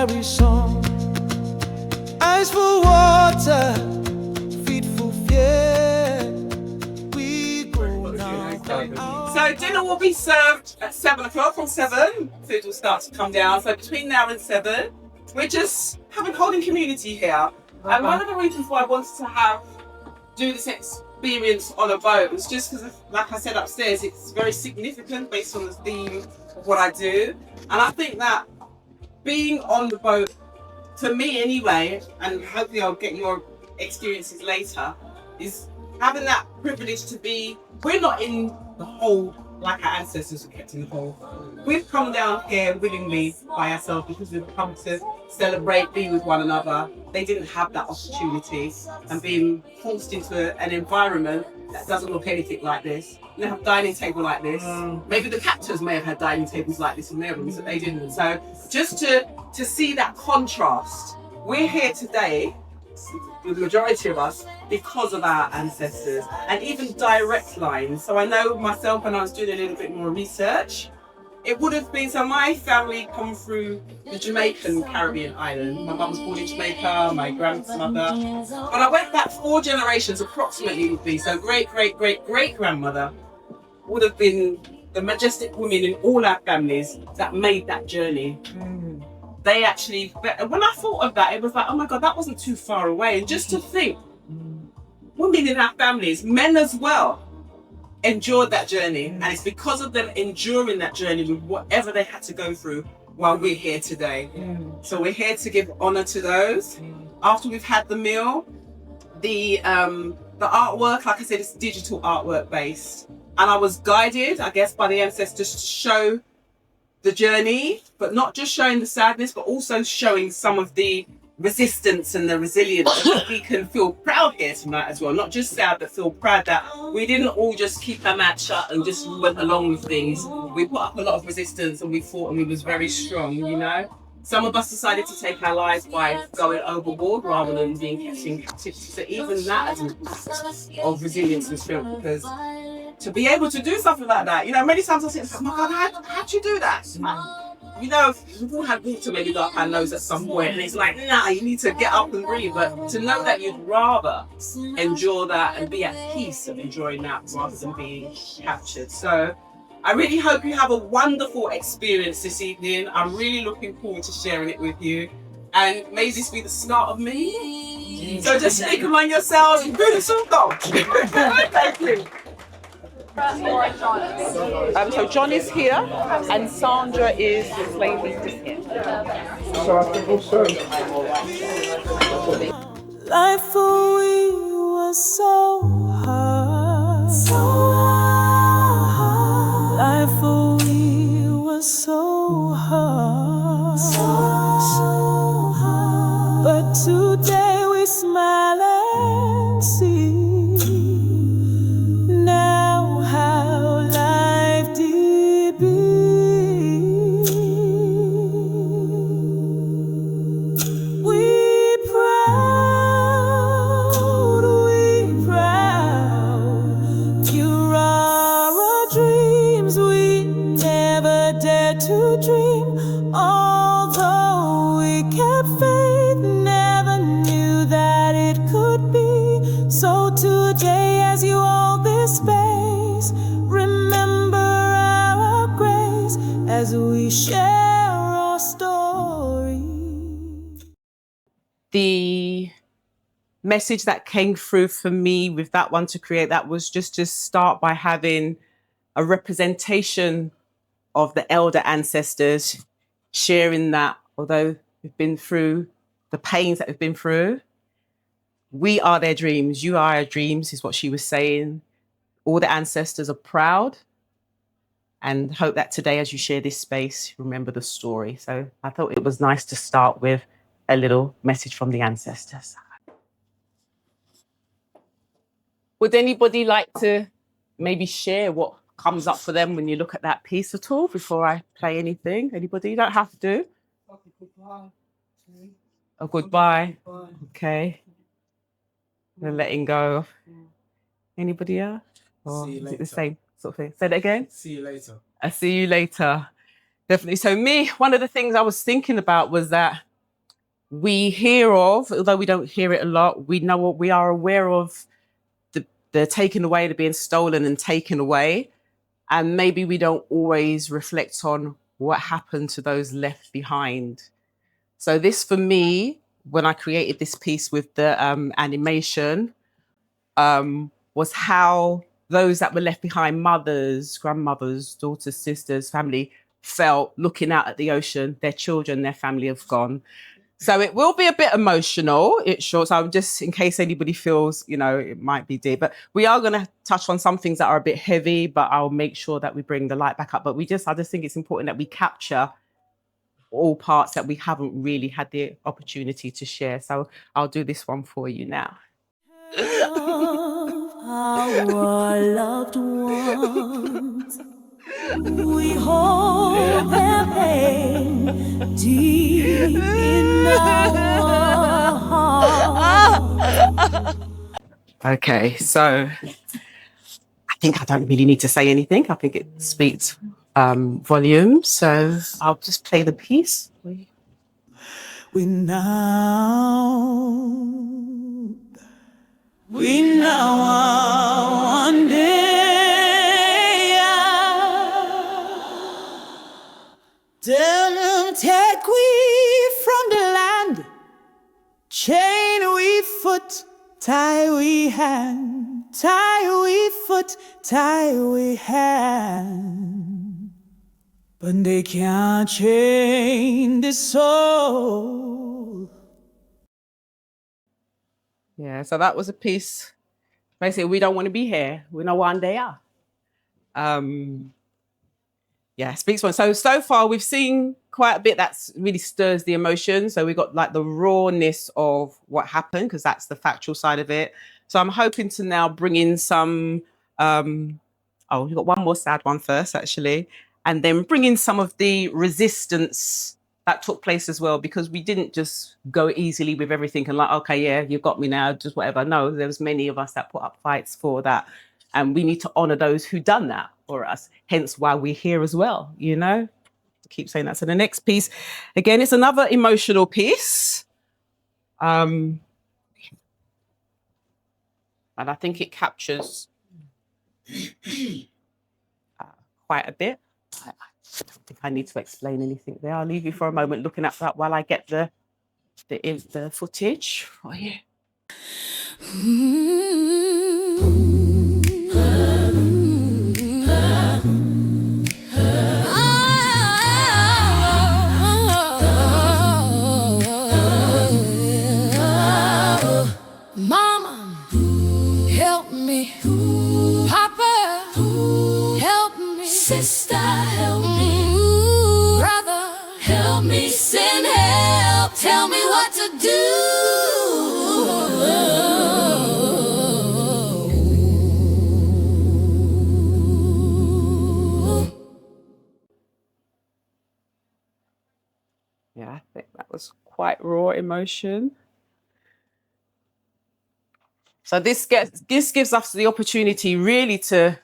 carry song. Eyes for water, feet for fear. We go down. So dinner will be served at 7 o'clock. From 7, food will start to come down. So between now and 7, we're just holding community here. And one of the reasons why I wanted to do this experience on a boat was just because, like I said upstairs, it's very significant based on the theme of what I do. And I think that being on the boat, for me anyway, and hopefully I'll get your experiences later, is having that privilege to be, we're not in the hole like our ancestors were kept in the hole. We've come down here willingly by ourselves because we've come to celebrate, be with one another. They didn't have that opportunity, and being forced into an environment that doesn't look anything like this. They have a dining table like this. Maybe the captors may have had dining tables like this in their rooms, but they didn't. So just to see that contrast, we're here today, the majority of us, because of our ancestors, and even direct lines. So I know myself, when I was doing a little bit more research, it would have been, so my family come through the Jamaican Caribbean island. My mum was born in Jamaica, my grandmother. But I went back 4 generations approximately would be, so great-great-great-great-grandmother would have been the majestic women in all our families that made that journey. They actually, when I thought of that, it was like, oh my God, that wasn't too far away. And just to think, women in our families, men as well, endured that journey. And it's because of them enduring that journey with whatever they had to go through while we're here today. So we're here to give honor to those. After we've had the meal, the artwork, like I said, it's digital artwork based. And I was guided, I guess, by the ancestors to show the journey, but not just showing the sadness, but also showing some of the resistance and the resilience that we can feel proud here tonight as well. Not just sad, but feel proud that we didn't all just keep our mouth shut and just went along with things. We put up a lot of resistance and we fought and we was very strong, you know. Some of us decided to take our lives by going overboard rather than being kept in captivity. So even that is an act of resilience and strength, because to be able to do something like that, you know, many times I think, oh my God, how'd you do that? You know, we've all had water maybe up our nose at some point, and it's like, nah, you need to get up and breathe. But to know that you'd rather endure that and be at peace of enjoying that rather than being captured. So I really hope you have a wonderful experience this evening. I'm really looking forward to sharing it with you. And may this be the start of me. So just speak among yourselves and do the song. Thank you. So John is here, and Sandra is the slave mistress here. Life for we was so hard. Life for we was so hard. But today we smile and see. The message that came through for me with that one to create that was just to start by having a representation of the elder ancestors, sharing that although we've been through the pains that we've been through, we are their dreams. You are our dreams, is what she was saying. All the ancestors are proud, and hope that today, as you share this space, remember the story. So I thought it was nice to start with a little message from the ancestors. Would anybody like to maybe share what comes up for them when you look at that piece at all before I play anything? Anybody? You don't have to. A goodbye. Okay. And letting go. Anybody else? Or is it the same sort of thing? Say that again. See you later. I see you later. Definitely. So me, one of the things I was thinking about was that we hear of, although we don't hear it a lot, we know what we are aware of the taken away, the being stolen and taken away. And maybe we don't always reflect on what happened to those left behind. So this for me, when I created this piece with the animation, was how those that were left behind, mothers, grandmothers, daughters, sisters, family, felt looking out at the ocean, their children, their family have gone. So it will be a bit emotional, it's short. So I'm just, in case anybody feels, it might be deep, but we are going to touch on some things that are a bit heavy, but I'll make sure that we bring the light back up. But I just think it's important that we capture all parts that we haven't really had the opportunity to share. So I'll do this one for you now. Our loved ones, we hold their pain deep in our hearts. Okay, so I think I don't really need to say anything. I think it speaks volumes. So I'll just play the piece. We now are one day. Don't take we from the land, chain we foot, tie we hand, tie we foot, tie we hand. But they can't chain the soul. Yeah, so that was a piece. Basically, we don't want to be here. We know one day are. Yeah, speaks one. So far we've seen quite a bit that's really stirs the emotion. So we got like the rawness of what happened, because that's the factual side of it. So I'm hoping to now bring in some we've got one more sad one first, actually, and then bring in some of the resistance that took place as well, because we didn't just go easily with everything and like, okay, yeah, you got me now, just whatever. No, there was many of us that put up fights for that. And we need to honor those who done that for us. Hence why we're here as well, I keep saying that. So the next piece, again, it's another emotional piece. And I think it captures quite a bit. I don't think I need to explain anything there. I'll leave you for a moment looking at that while I get the footage for you. Mama, help me. Papa, help me. Sister, help me. Brother, help me. Send help. Tell me what to do. Yeah, I think that was quite raw emotion. So this gives us the opportunity really to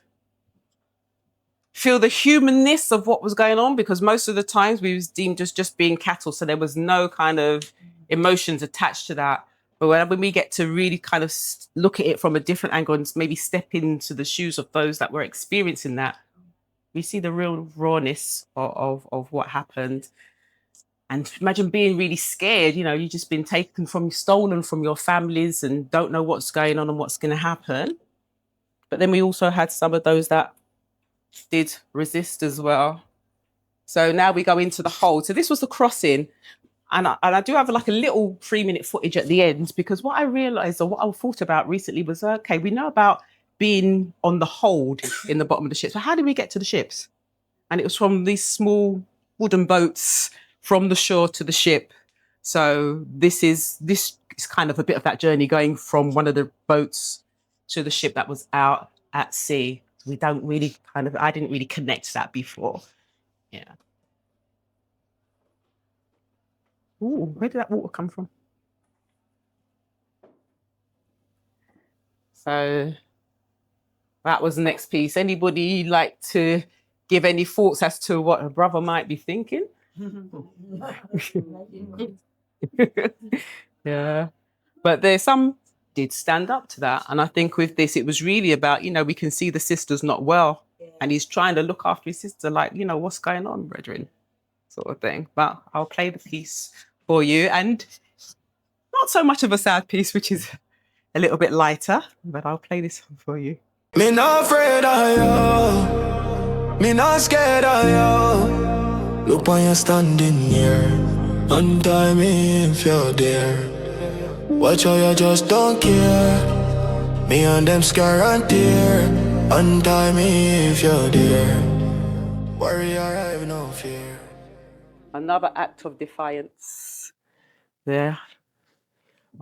feel the humanness of what was going on, because most of the times we was deemed as just being cattle. So there was no kind of emotions attached to that. But when we get to really kind of look at it from a different angle and maybe step into the shoes of those that were experiencing that, we see the real rawness of what happened. And imagine being really scared, you've just been stolen from your families and don't know what's going on and what's going to happen. But then we also had some of those that did resist as well. So now we go into the hold. So this was the crossing. And I do have like a little 3-minute footage at the end, because what I realized, or what I thought about recently was, okay, we know about being on the hold in the bottom of the ship. So how did we get to the ships? And it was from these small wooden boats from the shore to the ship. So this is kind of a bit of that journey, going from one of the boats to the ship that was out at sea. I didn't really connect that before. Yeah. Ooh, where did that water come from? So that was the next piece. Anybody like to give any thoughts as to what a brother might be thinking? Yeah. But there's some did stand up to that. And I think with this, it was really about, we can see the sister's not well. And he's trying to look after his sister, like, what's going on, brethren? Sort of thing. But I'll play the piece for you. And not so much of a sad piece, which is a little bit lighter, but I'll play this one for you. Me not afraid of you, me not scared of you. Look when you're standing here, untie me if you're there. Watch how you just don't care. Me and them scare and tear. Untie me if you're there. Warrior, I have no fear. Another act of defiance there.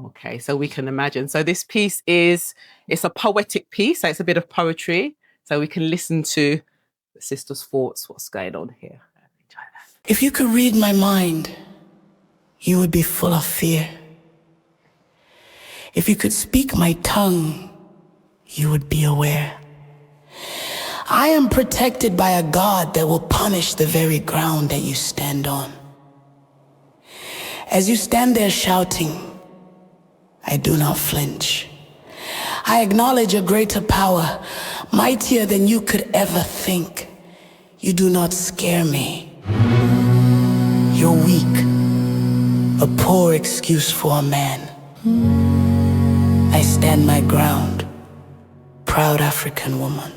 Okay, so we can imagine. So this piece it's a poetic piece, so it's a bit of poetry. So we can listen to the sister's thoughts, what's going on here. If you could read my mind, you would be full of fear. If you could speak my tongue, you would be aware. I am protected by a God that will punish the very ground that you stand on. As you stand there shouting, I do not flinch. I acknowledge a greater power, mightier than you could ever think. You do not scare me. You're weak, a poor excuse for a man. I stand my ground, proud African woman,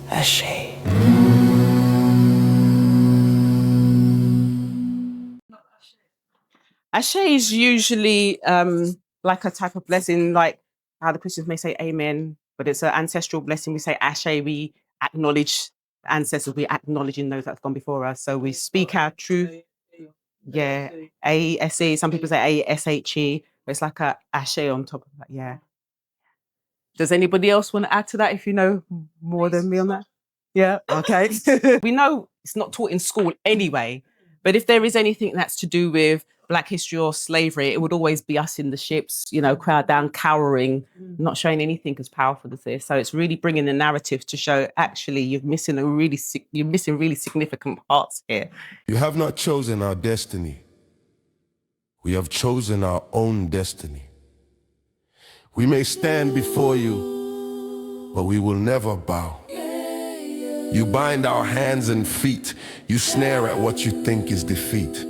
Ashe. Ashe is usually like a type of blessing, like how the Christians may say amen, but it's an ancestral blessing. We say Ashe, we acknowledge the ancestors, we're acknowledging those that have gone before us. So we speak our truth. Yeah, A-S-E, some people say A-S-H-E, but it's like a Ashe on top of that, yeah. Does anybody else want to add to that if you know more than me on that? Yeah, okay. We know it's not taught in school anyway, but if there is anything that's to do with Black history or slavery, it would always be us in the ships, crowd down, cowering, not showing anything as powerful as this. So it's really bringing the narrative to show, actually, you're missing really significant parts here. You have not chosen our destiny. We have chosen our own destiny. We may stand before you, but we will never bow. You bind our hands and feet. You snare at what you think is defeat.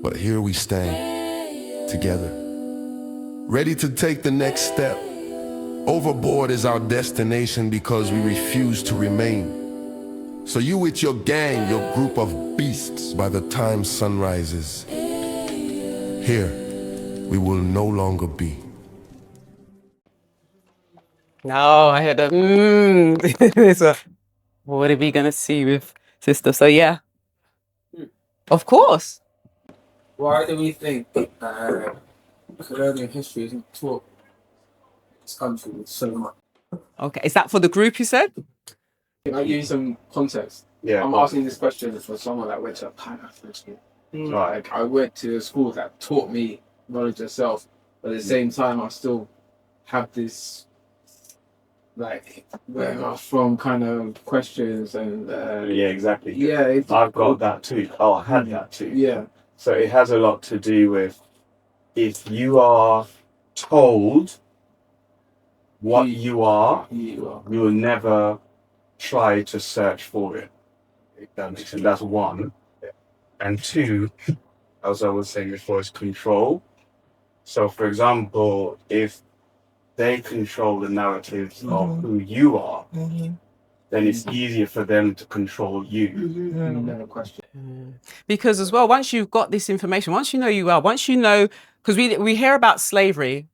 But here we stand, together, ready to take the next step. Overboard is our destination because we refuse to remain. So you with your gang, your group of beasts, by the time sun rises, here we will no longer be. No, I had a so what are we gonna see with sister? So yeah, of course. Why do we think colonial history isn't taught in this country so much? Okay, is that for the group you said? Can I give you some context? Yeah. I'm asking this question for someone that went to a Pan-African school. Like, I went to a school that taught me knowledge yourself, but at the same time, I still have this, like, where am I from kind of questions and... yeah, exactly. Yeah. I've got that too. Oh, I had that too. Yeah. So it has a lot to do with if you are told what you are, you will never try to search for it. If that makes sense. That's one. And two, as I was saying before, is control. So, for example, if they control the narratives of who you are, then it's easier for them to control you. No question. Because as well, once you've got this information, once you know you are, once you know, because we hear about slavery,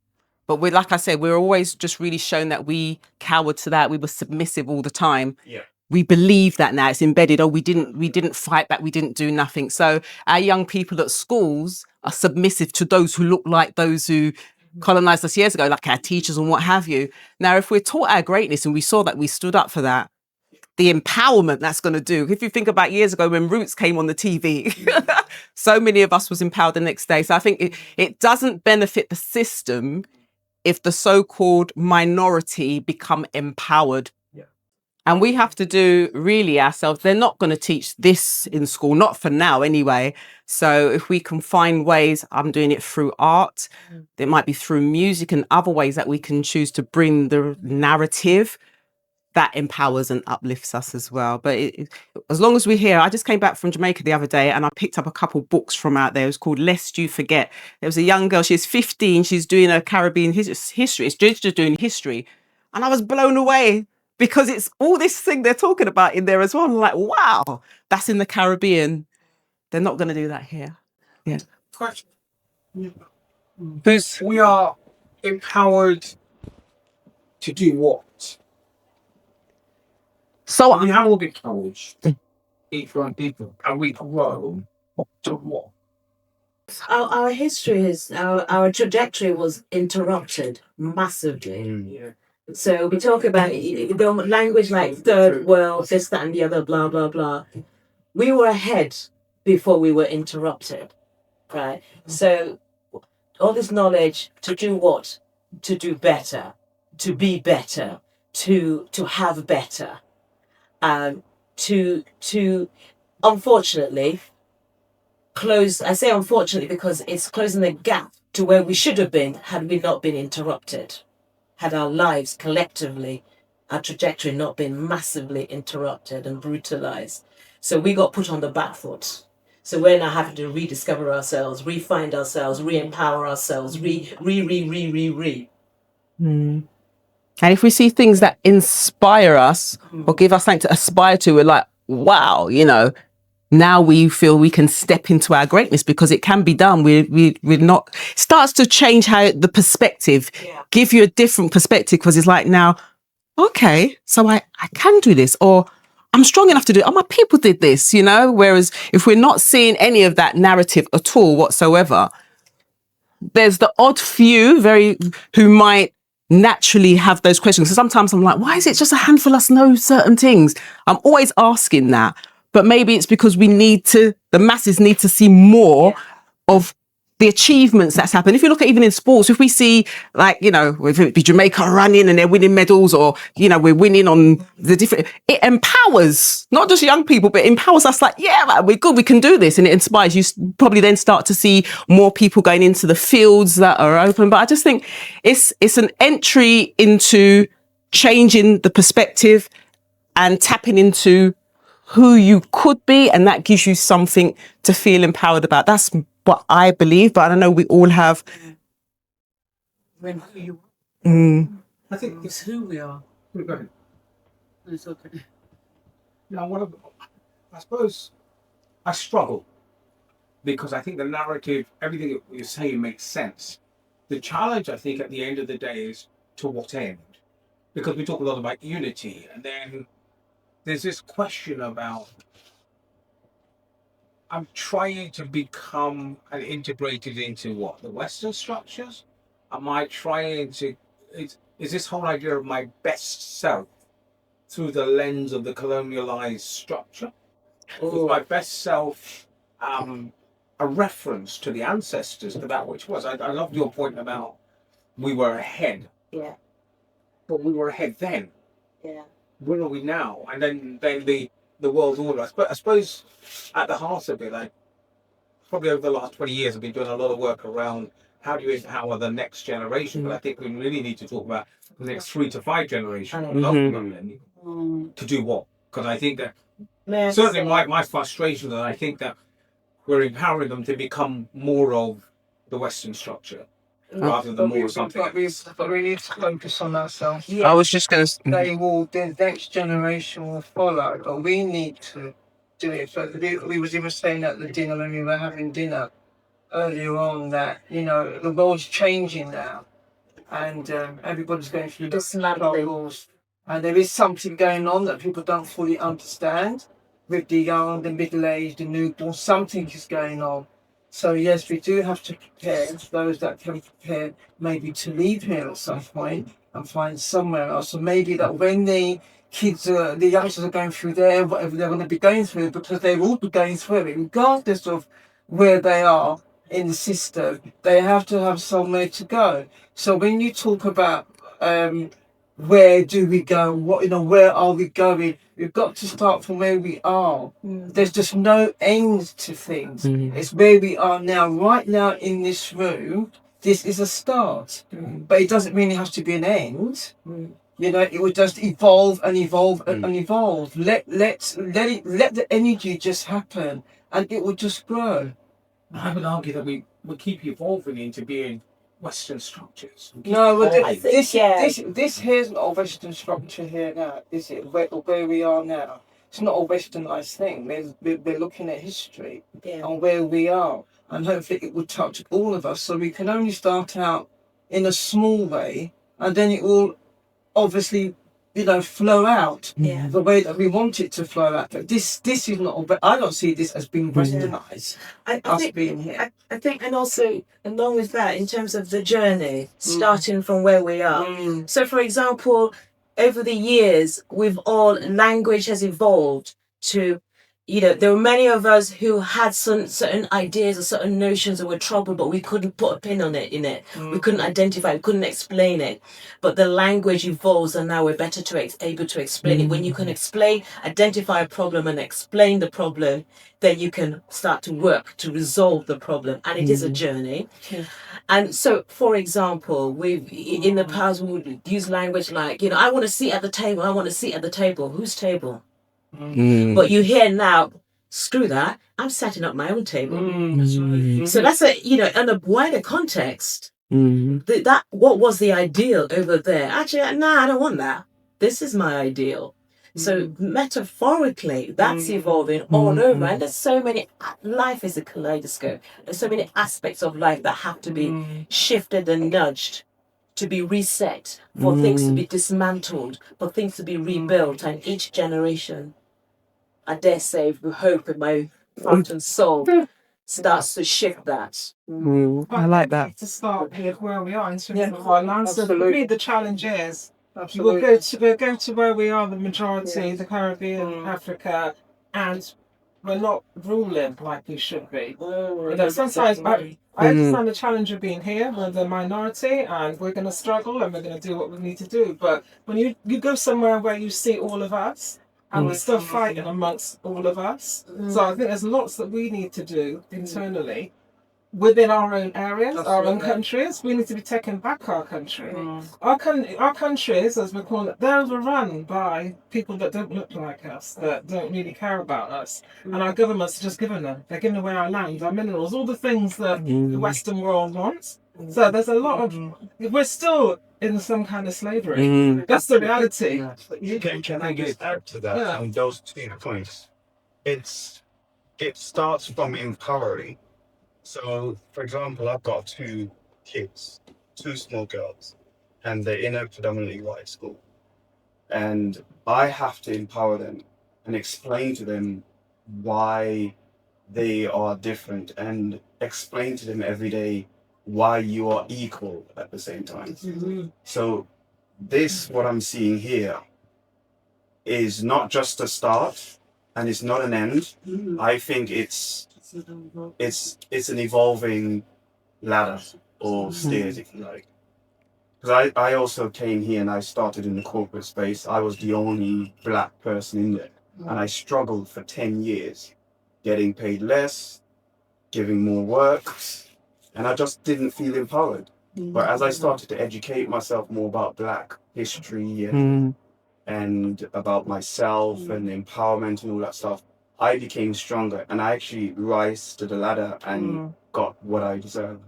but we, like I said, we're always just really shown that we cowered to that. We were submissive all the time. Yeah. We believe that now, it's embedded. Oh, we didn't fight back. We didn't do nothing. So our young people at schools are submissive to those who look like those who colonized us years ago, like our teachers and what have you. Now, if we're taught our greatness and we saw that we stood up for that, the empowerment that's going to do. If you think about years ago when Roots came on the TV, so many of us was empowered the next day. So I think it doesn't benefit the system if the so-called minority become empowered. And we have to do really ourselves. They're not going to teach this in school, not for now anyway. So if we can find ways, I'm doing it through art, it might be through music and other ways that we can choose to bring the narrative that empowers and uplifts us as well. But as long as we're here, I just came back from Jamaica the other day and I picked up a couple books from out there. It was called Lest You Forget. There was a young girl, she's 15, she's doing a Caribbean history. It's just doing history. And I was blown away because it's all this thing they're talking about in there as well. I'm like, wow, that's in the Caribbean. They're not going to do that here. Yeah. Question. Because we are empowered to do what? So We have all been college, each one people, and we grow to what? Our history is our trajectory was interrupted massively. Yeah. So we talk about the language like third world, this, that, and the other, blah blah blah. We were ahead before we were interrupted, right? So all this knowledge to do what? To do better, to be better, to have better, to unfortunately close. I say unfortunately because it's closing the gap to where we should have been had we not been interrupted, had our lives collectively, our trajectory not been massively interrupted and brutalized. So we got put on the back foot. So we're now having to rediscover ourselves, re-find ourselves, re-empower ourselves, re. And if we see things that inspire us or give us something to aspire to, we're like, wow, now we feel we can step into our greatness because it can be done. We're not, starts to change how the perspective, give you a different perspective because it's like now, okay, so I can do this, or I'm strong enough to do it. Oh, my people did this, whereas if we're not seeing any of that narrative at all whatsoever, there's the odd few who might naturally have those questions. So sometimes I'm like, why is it just a handful of us know certain things? I'm always asking that. But maybe it's because the masses need to see more of the achievements that's happened. If you look at even in sports, if we see if it be Jamaica running and they're winning medals, or, we're winning on the different, it empowers not just young people, but it empowers us like, we're good, we can do this. And it inspires you. Probably then start to see more people going into the fields that are open. But I just think it's an entry into changing the perspective and tapping into who you could be, and that gives you something to feel empowered about. That's what I believe, but I don't know, we all have. I think It's who we are. Go ahead. It's okay. Now, I suppose I struggle because I think the narrative, everything that you're saying makes sense. The challenge, I think, at the end of the day is to what end? Because we talk a lot about unity, and then there's this question about, I'm trying to become and integrated into what? The Western structures? Am I trying to, is this whole idea of my best self through the lens of the colonialized structure? Was my best self a reference to the ancestors, to that which was? I love your point about we were ahead. Yeah. But we were ahead then. Yeah. Where are we now? And then the world order. I suppose at the heart of it, like probably over the last 20 years, I've been doing a lot of work around how do you empower the next generation. But I think we really need to talk about the next 3 to 5 generations to do what? Because I think that certainly my frustration that I think that we're empowering them to become more of the Western structure rather than more of something. But we need to focus on ourselves. I was just going to. The next generation will follow, but we need to do it. But we was even saying at the dinner when we were having dinner earlier on that, the world's changing now, and everybody's going through the struggles, and there is something going on that people don't fully understand with the young, the middle-aged, the newborn. Something is going on. So yes, we do have to prepare those that can prepare maybe to leave here at some point and find somewhere else. So maybe that when the kids, the youngsters are going through there, whatever they're going to be going through, because they will be going through it, regardless of where they are in the system, they have to have somewhere to go. So when you talk about where do we go? What, where are we going? We've got to start from where we are. There's just no end to things. It's where we are now, right now in this room. This is a start, but it doesn't mean it has to be an end. It will just evolve and evolve and evolve. Let the energy just happen, and it will just grow. I would argue that we keep evolving into being Western structures. No, but I think, this here's not a Western structure here now, is it? Where we are now, it's not a Westernized thing. We're looking at history and where we are, and hopefully it will touch all of us. So we can only start out in a small way, and then it will obviously, flow out the way that we want it to flow out. But this is not. But I don't see this as being Westernized. I think, being here. I think, and also along with that, in terms of the journey, starting from where we are. So, for example, over the years, language has evolved to, there were many of us who had certain ideas or certain notions that were troubled, but we couldn't put a pin on it. We couldn't identify, we couldn't explain it. But the language evolves, and now we're better able to explain it. When you can identify a problem and explain the problem, then you can start to work to resolve the problem. And it is a journey. And so, for example, in the past, we would use language like, I want to sit at the table. I want to sit at the table. Whose table? But you hear now, screw that. I'm setting up my own table. So that's in a wider context. That what was the ideal over there? Actually, nah, I don't want that. This is my ideal. So metaphorically, that's evolving all over, and there's so many. Life is a kaleidoscope. There's so many aspects of life that have to be shifted and nudged, to be reset, for things to be dismantled, for things to be rebuilt, and each generation, I dare say, with hope in my heart and soul, starts to shift that. I like that. To start with where we are in terms of our landscape. For me, the challenge is Absolutely. we'll go to where we are, the majority, the Caribbean, Africa, and we're not ruling like we should be. Sometimes I understand the challenge of being here. We're the minority, and we're going to struggle, and we're going to do what we need to do. But when you go somewhere where you see all of us, and we're still fighting amongst all of us. So I think there's lots that we need to do internally within our own areas, our own countries. We need to be taking back our country. Our countries, as we call it, they're overrun by people that don't look like us, that don't really care about us. And our governments are just giving them. They're giving away our land, our minerals, all the things that the Western world wants. So there's a lot of... We're still in some kind of slavery. That's the reality. Can I just add to that on those 2 points? It starts from empowering. So, for example, I've got 2 kids, 2 small girls, and they're in a predominantly white school. And I have to empower them and explain to them why they are different, and explain to them every day why you are equal at the same time. So what I'm seeing here is not just a start, and it's not an end. I think it's an evolving ladder or stairs, if you like. Because I also came here and I started in the corporate space. I was the only black person in there, and I struggled for 10 years, getting paid less, giving more work, and I just didn't feel empowered. But as I started to educate myself more about black history and about myself and empowerment and all that stuff, I became stronger, and I actually rise to the ladder and got what I deserve.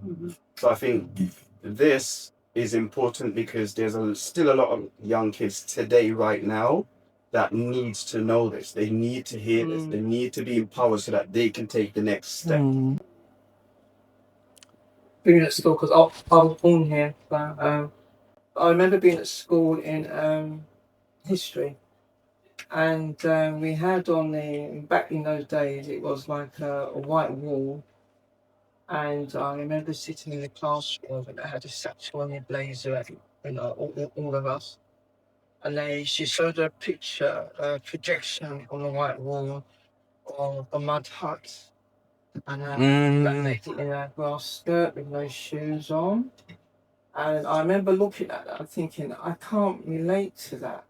So I think this is important because there's still a lot of young kids today, right now, that needs to know this. They need to hear this. They need to be empowered so that they can take the next step. Being at school, because I was born here, but I remember being at school in history, and we had back in those days, it was like a white wall, and I remember sitting in the classroom, and I had a satchel and a blazer, all of us, and she showed a picture, a projection on the white wall of a mud hut, and a lady in a grass skirt with no shoes on. And I remember looking at that and thinking, I can't relate to that.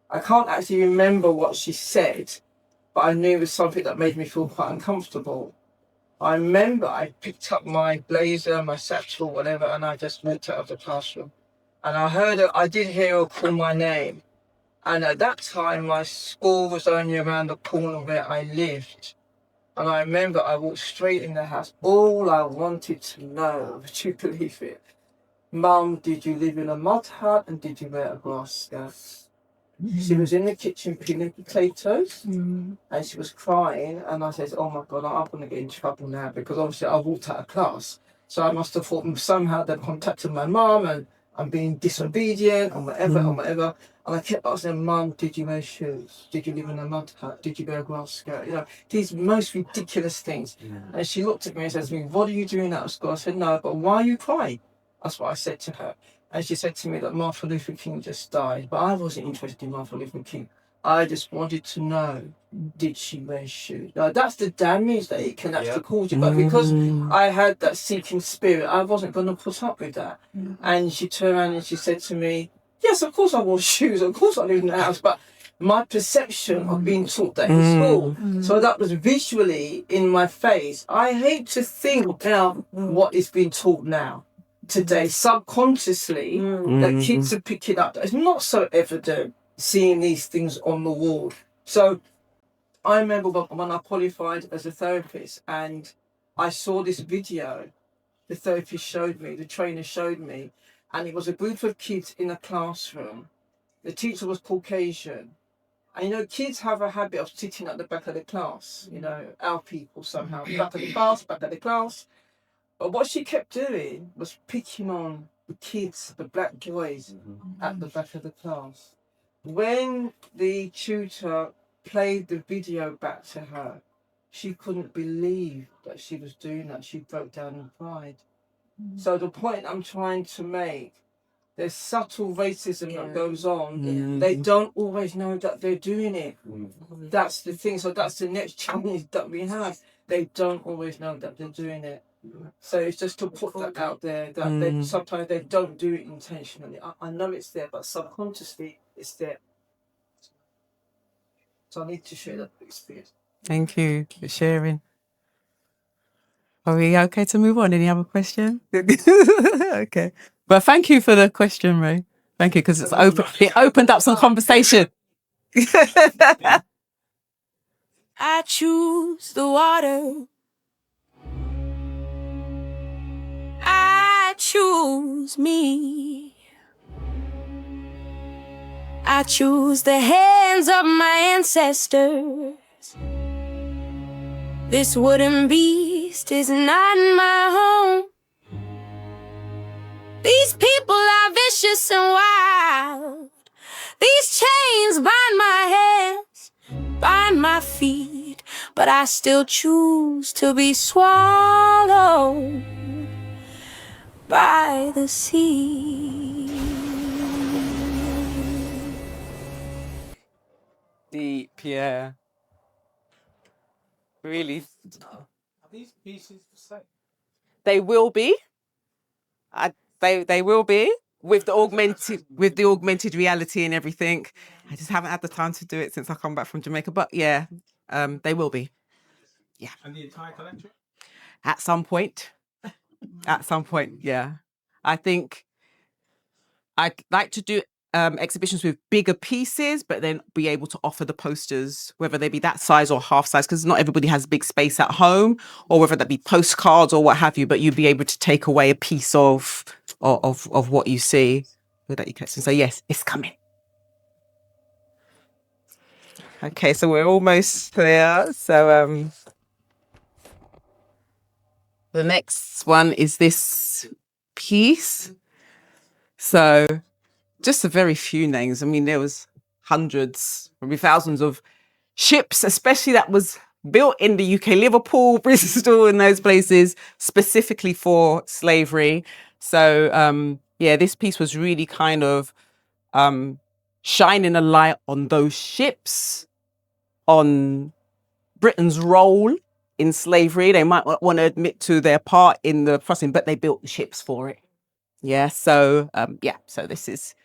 I can't actually remember what she said, but I knew it was something that made me feel quite uncomfortable. I remember I picked up my blazer, my satchel, whatever, and I just walked out of the classroom. And I did hear her call my name. And at that time, my school was only around the corner where I lived. And I remember I walked straight in the house. All I wanted to know, would you believe it? Mum, did you live in a mud hut and did you wear a grass skirt? She was in the kitchen peeling potatoes and she was crying. And I said, oh my God, I'm going to get in trouble now because obviously I walked out of class. So I must have thought somehow they've contacted my mum and I'm being disobedient and whatever and whatever. And I kept asking, Mum, did you wear shoes? Did you live in a mud hut? Did you wear a grass skirt? You know, these most ridiculous things. And she looked at me and says to me, what are you doing out of school? I said, no, but why are you crying? That's what I said to her. And she said to me that Martin Luther King just died. But I wasn't interested in Martin Luther King. I just wanted to know, did she wear shoes? Now, that's the damage that it can actually cause you. But because I had that seeking spirit, I wasn't going to put up with that. And she turned around and she said to me, yes, of course I wore shoes. Of course I lived in the house. But my perception of being taught that in school. So that was visually in my face. I hate to think now what is being taught now. Today, subconsciously, that kids are picking up. It's not so evident seeing these things on the wall. So I remember when I qualified as a therapist and I saw this video the therapist showed me, the trainer showed me, and it was a group of kids in a classroom. The teacher was Caucasian. And you know, kids have a habit of sitting at the back of the class, you know, our people somehow, back of the class, back of the class. But what she kept doing was picking on the kids, the black boys at the back of the class. When the tutor played the video back to her, she couldn't believe that she was doing that. She broke down and cried. So the point I'm trying to make, there's subtle racism that goes on. They don't always know that they're doing it. That's the thing. So that's the next challenge that we have. They don't always know that they're doing it. So it's just to put that out there that they, sometimes they don't do it intentionally. I know it's there, but subconsciously it's there. So I need to share that experience. Thank you for sharing. Are we okay to move on? Any other question? Okay. But thank you for the question, Ray. Thank you, because it opened up some conversation. I choose the water. I choose me. I choose the hands of my ancestors. This wooden beast is not my home. These people are vicious and wild. These chains bind my hands, bind my feet, but I still choose to be swallowed by the sea. Deep, yeah. Really. Are these pieces the same? They will be. They will be with the augmented reality and everything. I just haven't had the time to do it since I come back from Jamaica. But yeah, they will be. Yeah. And the entire collection? At some point. At some point, yeah. I think I'd like to do exhibitions with bigger pieces, but then be able to offer the posters, whether they be that size or half size, because not everybody has big space at home, or whether that be postcards or what have you, but you'd be able to take away a piece of what you see with that you collection. So yes, it's coming. Okay, so we're almost there. So the next one is this piece. So just a very few names. I mean, there was hundreds, maybe thousands of ships, especially that was built in the UK, Liverpool, Bristol, and those places specifically for slavery. So yeah, this piece was really kind of shining a light on those ships, on Britain's role in slavery. They might not want to admit to their part in the processing, but they built the ships for it. Yeah, so so this is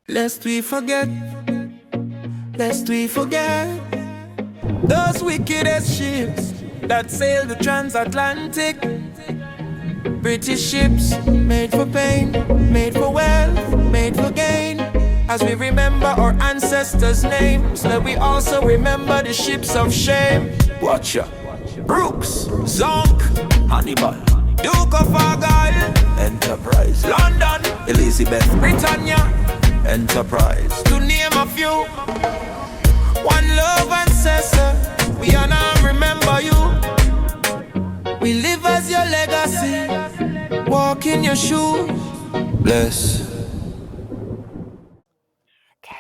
Lest we forget, lest we forget those wickedest ships that sail the transatlantic. British ships made for pain, made for wealth, made for gain. As we remember our ancestors' names, let we also remember the ships of shame. Watcher, Brooks, Zonk, Hannibal, Duke of Argyle, Enterprise, London, Elizabeth, Britannia, Enterprise, to name a few. One love ancestor, we honor and remember you. We live as your legacy, walk in your shoes. Bless. okay.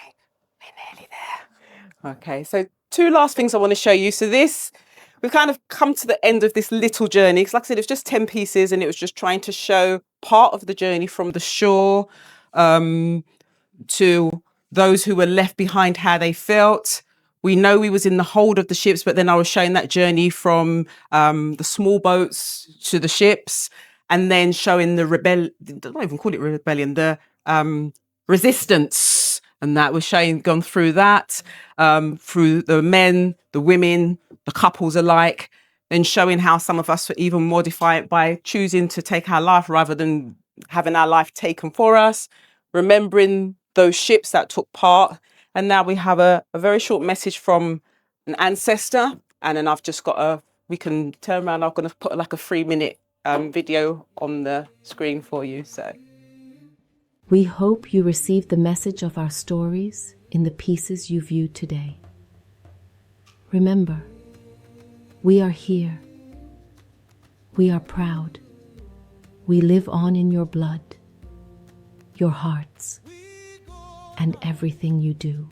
We're nearly there. Okay, so two last things I want to show you. So we've kind of come to the end of this little journey. Because like I said, it was just 10 pieces and it was just trying to show part of the journey from the shore to those who were left behind, how they felt. We know we was in the hold of the ships, but then I was showing that journey from the small boats to the ships, and then showing the don't even call it rebellion, the resistance, and that was showing gone through that, through the men, the women, the couples alike, and showing how some of us were even modify it by choosing to take our life rather than having our life taken for us, remembering those ships that took part. And now we have a very short message from an ancestor. And then I've just got we can turn around. I'm going to put like a 3-minute video on the screen for you. So we hope you received the message of our stories in the pieces you viewed today. Remember, we are here. We are proud. We live on in your blood, your hearts, and everything you do.